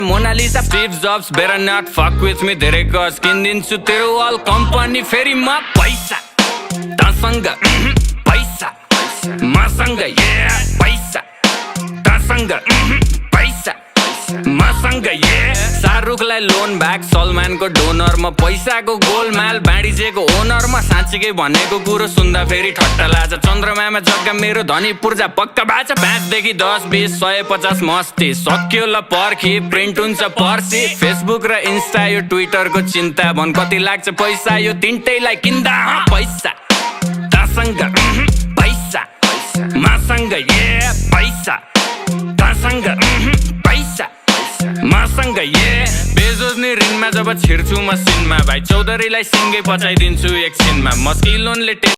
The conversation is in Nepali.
Mona Lisa Steve Jobs better not fuck with me धेरै गज किनिदिन्छु तेरो अल कम्पनी फेरि म पैसा तसँग पैसा मसँग पैसा तसँग पैसा मसँग शाहरुखलाई लोन ब्याक सलमानको डोनर म पैसाको गोलमाल बाँडिजेको ओनर म साँच्चीकै भनेको कुरो सुन्दा फेरि ठट्टा लाग्छ चन्द्रमामा जग्गा मेरो धनी पूर्जा पक्का बाचा 5 देखि 10 20 150 मस्ती सक्यो ल पर्खी प्रिन्ट हुन्छ पर्सी फेसबुक र इन्स्टा यो ट्विटरको चिन्ता भन कति लाग्छ पैसा यो तिनटैलाई किन्दा पैसा तसँग पैसा मसँग पैसा तसँग पैसा मसँग बेजोज नि ऋणमा जब छिर्छु म सिनमा भाइ चौधरीलाई सिङ्गै पचाइदिन्छु एकछिनमा मस्किलोनले